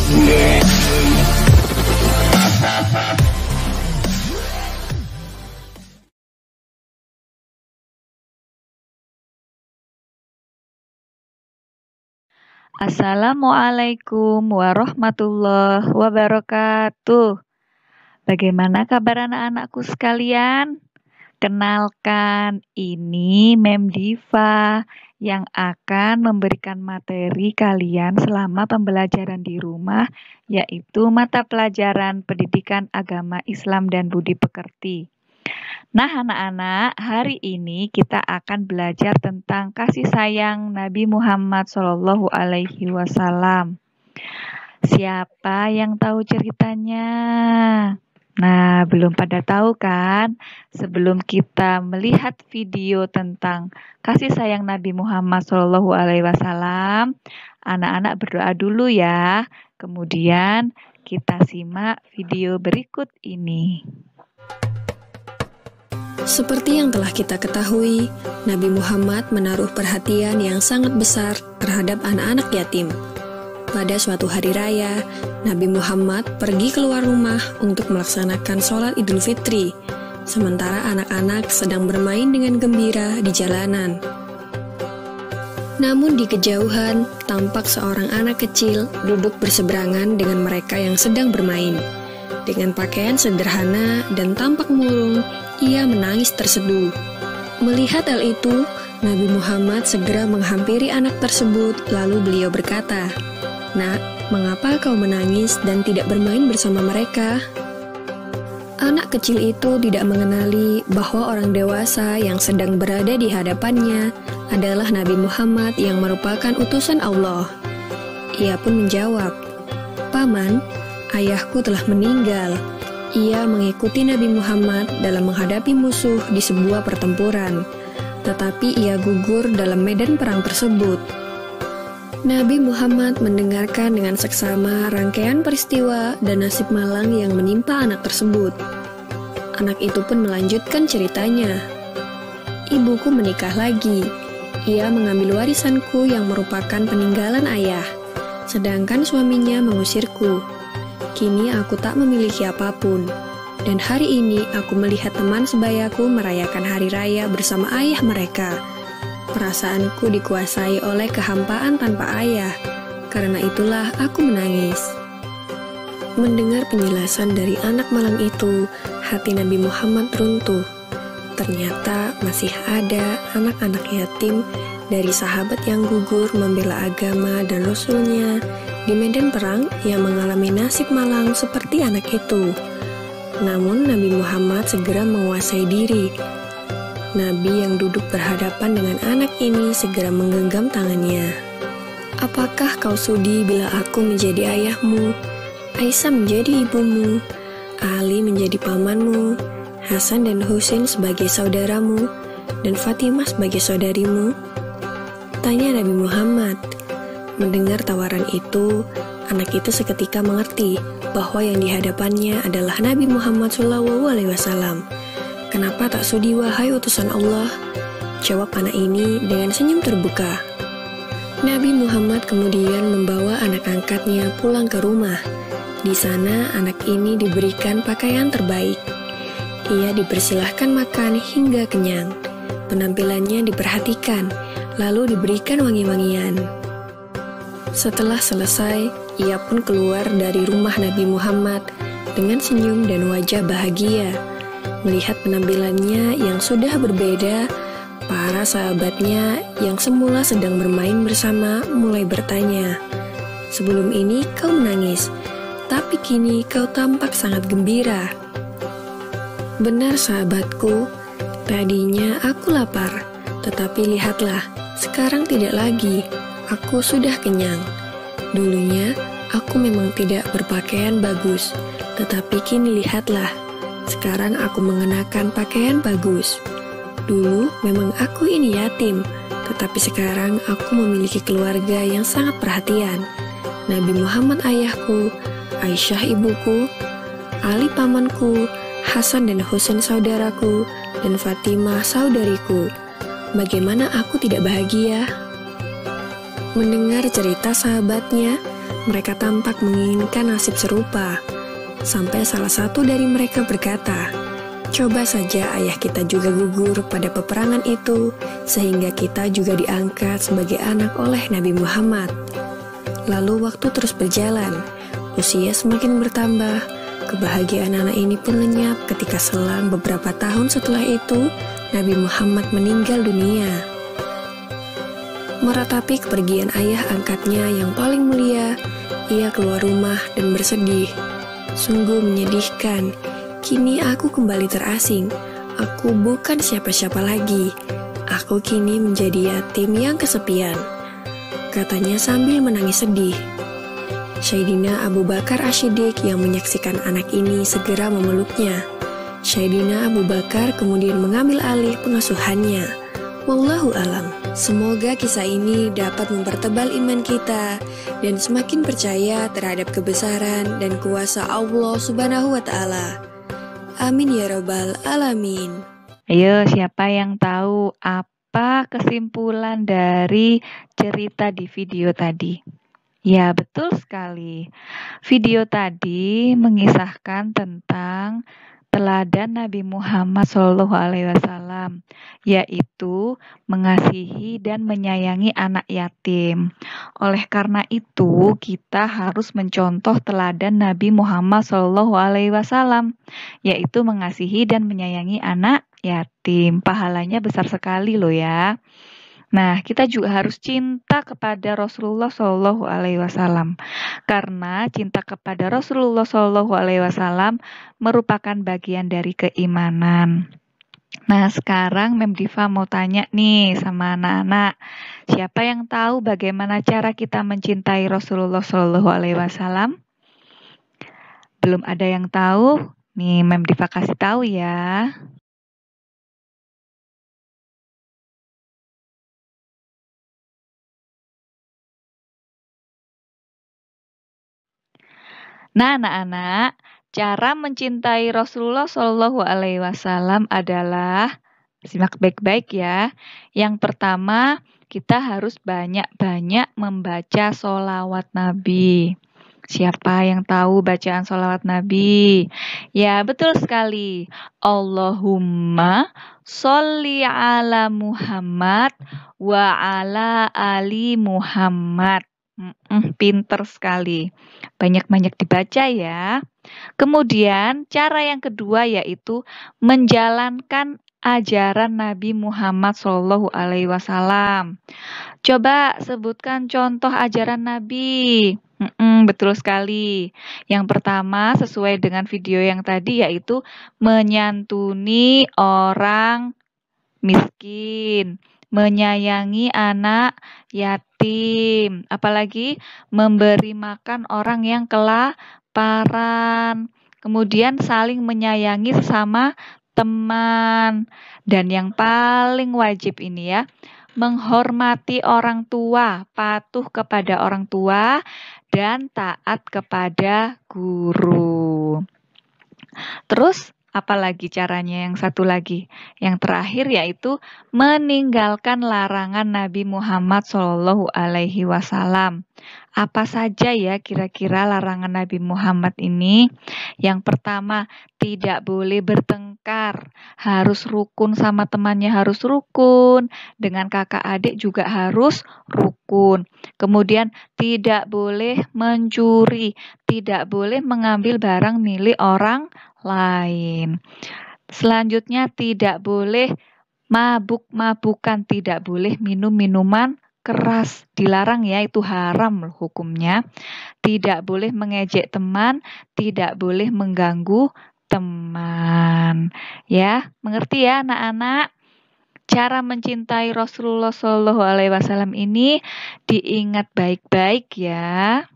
Assalamualaikum warahmatullahi wabarakatuh. Bagaimana kabar anak-anakku sekalian? Kenalkan, ini Mem Diva yang akan memberikan materi kalian selama pembelajaran di rumah, yaitu mata pelajaran Pendidikan Agama Islam dan Budi Pekerti. Nah, anak-anak, hari ini kita akan belajar tentang kasih sayang Nabi Muhammad SAW. Siapa yang tahu ceritanya? Nah, belum pada tahu kan? Sebelum kita melihat video tentang kasih sayang Nabi Muhammad SAW, anak-anak berdoa dulu ya. Kemudian kita simak video berikut ini. Seperti yang telah kita ketahui, Nabi Muhammad menaruh perhatian yang sangat besar terhadap anak-anak yatim. Pada suatu hari raya, Nabi Muhammad pergi keluar rumah untuk melaksanakan sholat Idul Fitri, sementara anak-anak sedang bermain dengan gembira di jalanan. Namun di kejauhan, tampak seorang anak kecil duduk berseberangan dengan mereka yang sedang bermain. Dengan pakaian sederhana dan tampak murung, ia menangis terseduh. Melihat hal itu, Nabi Muhammad segera menghampiri anak tersebut, lalu beliau berkata, "Nak, mengapa kau menangis dan tidak bermain bersama mereka?" Anak kecil itu tidak mengenali bahwa orang dewasa yang sedang berada di hadapannya adalah Nabi Muhammad yang merupakan utusan Allah. Ia pun menjawab, "Paman, ayahku telah meninggal." Ia mengikuti Nabi Muhammad dalam menghadapi musuh di sebuah pertempuran, tetapi ia gugur dalam medan perang tersebut. Nabi Muhammad mendengarkan dengan seksama rangkaian peristiwa dan nasib malang yang menimpa anak tersebut. Anak itu pun melanjutkan ceritanya. "Ibuku menikah lagi. Ia mengambil warisanku yang merupakan peninggalan ayah, sedangkan suaminya mengusirku. Kini aku tak memiliki apapun, dan hari ini aku melihat teman sebayaku merayakan hari raya bersama ayah mereka. Perasaanku dikuasai oleh kehampaan tanpa ayah, karena itulah aku menangis." Mendengar penjelasan dari anak malang itu, hati Nabi Muhammad runtuh. Ternyata masih ada anak-anak yatim dari sahabat yang gugur membela agama dan Rasulnya di medan perang yang mengalami nasib malang seperti anak itu. Namun Nabi Muhammad segera menguasai diri. Nabi yang duduk berhadapan dengan anak ini segera menggenggam tangannya. "Apakah kau sudi bila aku menjadi ayahmu, Aisyah menjadi ibumu, Ali menjadi pamanmu, Hasan dan Husain sebagai saudaramu, dan Fatimah sebagai saudarimu?" Tanya Nabi Muhammad. Mendengar tawaran itu, anak itu seketika mengerti bahwa yang dihadapannya adalah Nabi Muhammad SAW. "Kenapa tak sudi wahai utusan Allah?" jawab anak ini dengan senyum terbuka. Nabi Muhammad kemudian membawa anak angkatnya pulang ke rumah. Di sana anak ini diberikan pakaian terbaik. Ia dipersilahkan makan hingga kenyang. Penampilannya diperhatikan, lalu diberikan wangi-wangian. Setelah selesai, ia pun keluar dari rumah Nabi Muhammad dengan senyum dan wajah bahagia. Melihat penampilannya yang sudah berbeda, para sahabatnya yang semula sedang bermain bersama mulai bertanya, "Sebelum ini kau menangis, tapi kini kau tampak sangat gembira." "Benar sahabatku, tadinya aku lapar, tetapi lihatlah, sekarang tidak lagi. Aku sudah kenyang. Dulunya, aku memang tidak berpakaian bagus, tetapi kini lihatlah, sekarang aku mengenakan pakaian bagus. Dulu memang aku ini yatim, tetapi sekarang aku memiliki keluarga yang sangat perhatian. Nabi Muhammad ayahku, Aisyah ibuku, Ali pamanku, Hasan dan Husain saudaraku, dan Fatimah saudariku. Bagaimana aku tidak bahagia?" Mendengar cerita sahabatnya, mereka tampak menginginkan nasib serupa. Sampai salah satu dari mereka berkata, "Coba saja ayah kita juga gugur pada peperangan itu, sehingga kita juga diangkat sebagai anak oleh Nabi Muhammad." Lalu waktu terus berjalan, usia semakin bertambah, kebahagiaan anak ini pun lenyap ketika selang beberapa tahun setelah itu, Nabi Muhammad meninggal dunia. Meratapi kepergian ayah angkatnya yang paling mulia, ia keluar rumah dan bersedih. Sungguh menyedihkan, kini aku kembali terasing. Aku bukan siapa-siapa lagi. Aku kini menjadi yatim yang kesepian, katanya sambil menangis sedih. Sayyidina Abu Bakar Asy-Syiddiq yang menyaksikan anak ini segera memeluknya. Sayyidina Abu Bakar kemudian mengambil alih pengasuhannya. Wallahu alam. Semoga kisah ini dapat mempertebal iman kita dan semakin percaya terhadap kebesaran dan kuasa Allah Subhanahu wa Ta'ala. Amin ya Rabbal Alamin. Ayo, siapa yang tahu apa kesimpulan dari cerita di video tadi? Ya, betul sekali. Video tadi mengisahkan tentang teladan Nabi Muhammad SAW, yaitu mengasihi dan menyayangi anak yatim. Oleh karena itu, kita harus mencontoh teladan Nabi Muhammad SAW, yaitu mengasihi dan menyayangi anak yatim. Pahalanya besar sekali loh ya. Nah, kita juga harus cinta kepada Rasulullah SAW, karena cinta kepada Rasulullah SAW merupakan bagian dari keimanan. Nah, sekarang Mem Diva mau tanya nih sama anak-anak, siapa yang tahu bagaimana cara kita mencintai Rasulullah SAW? Belum ada yang tahu? Nih, Mem Diva kasih tahu ya. Nah, anak-anak, cara mencintai Rasulullah SAW adalah, simak baik-baik ya. Yang pertama, kita harus banyak-banyak membaca sholawat Nabi. Siapa yang tahu bacaan sholawat Nabi? Ya, betul sekali. Allahumma sholli ala Muhammad wa ala ali Muhammad. Pinter sekali. Banyak-banyak dibaca ya. Kemudian cara yang kedua yaitu menjalankan ajaran Nabi Muhammad SAW. Coba sebutkan contoh ajaran Nabi. Betul sekali. Yang pertama sesuai dengan video yang tadi yaitu menyantuni orang miskin, menyayangi anak yatim, apalagi memberi makan orang yang kelaparan, kemudian saling menyayangi sesama teman, dan yang paling wajib ini ya, menghormati orang tua, patuh kepada orang tua, dan taat kepada guru. Terus apalagi caranya yang satu lagi? Yang terakhir yaitu meninggalkan larangan Nabi Muhammad SAW. Apa saja ya kira-kira larangan Nabi Muhammad ini? Yang pertama, tidak boleh bertengkar. Harus rukun sama temannya, harus rukun. Dengan kakak adik juga harus rukun. Kemudian tidak boleh mencuri. Tidak boleh mengambil barang milik orang lain. Selanjutnya tidak boleh mabuk-mabukan, tidak boleh minum minuman keras, dilarang ya, itu haram hukumnya. Tidak boleh mengejek teman, tidak boleh mengganggu teman. Ya, mengerti ya anak-anak? Cara mencintai Rasulullah SAW ini diingat baik-baik ya.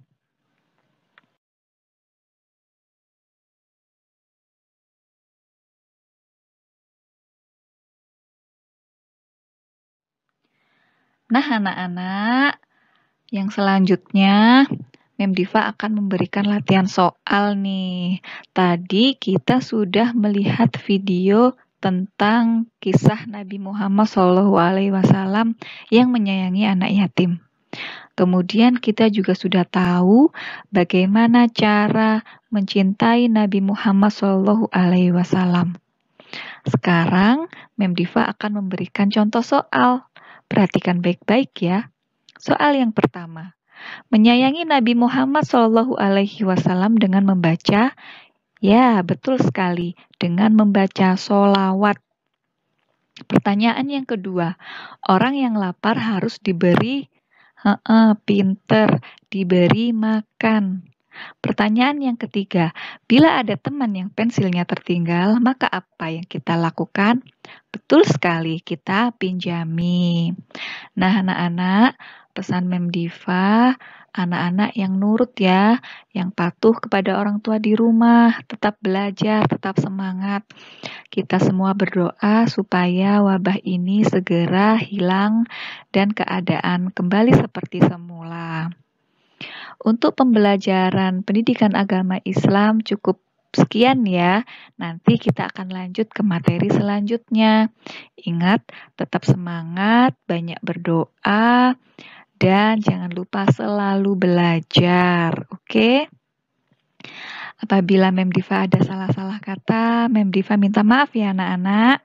Nah, anak-anak, yang selanjutnya Mem Diva akan memberikan latihan soal nih. Tadi kita sudah melihat video tentang kisah Nabi Muhammad SAW yang menyayangi anak yatim. Kemudian kita juga sudah tahu bagaimana cara mencintai Nabi Muhammad SAW. Sekarang, Mem Diva akan memberikan contoh soal. Perhatikan baik-baik ya. Soal yang pertama, menyayangi Nabi Muhammad SAW dengan membaca, ya betul sekali, dengan membaca sholawat. Pertanyaan yang kedua, orang yang lapar harus diberi, pinter, diberi makan. Pertanyaan yang ketiga, bila ada teman yang pensilnya tertinggal, maka apa yang kita lakukan? Betul sekali, kita pinjami. Nah, anak-anak, pesan Mem Diva, anak-anak yang nurut ya, yang patuh kepada orang tua di rumah, tetap belajar, tetap semangat. Kita semua berdoa supaya wabah ini segera hilang dan keadaan kembali seperti semula. Untuk pembelajaran pendidikan agama Islam cukup sekian ya. Nanti kita akan lanjut ke materi selanjutnya. Ingat, tetap semangat, banyak berdoa, dan jangan lupa selalu belajar. Oke? Apabila Mem Diva ada salah-salah kata, Mem Diva minta maaf ya anak-anak.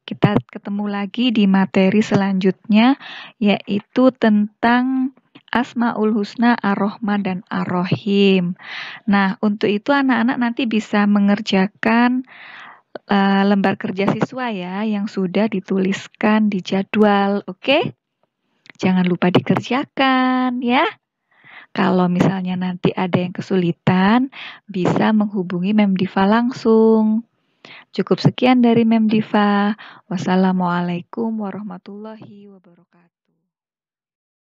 Kita ketemu lagi di materi selanjutnya, yaitu tentang Asmaul Husna, Ar-Rahman, dan Ar-Rahim. Nah, untuk itu anak-anak nanti bisa mengerjakan lembar kerja siswa ya, yang sudah dituliskan di jadwal, oke? Jangan lupa dikerjakan ya. Kalau misalnya nanti ada yang kesulitan, bisa menghubungi Mem Diva langsung. Cukup sekian dari Mem Diva. Wassalamualaikum warahmatullahi wabarakatuh.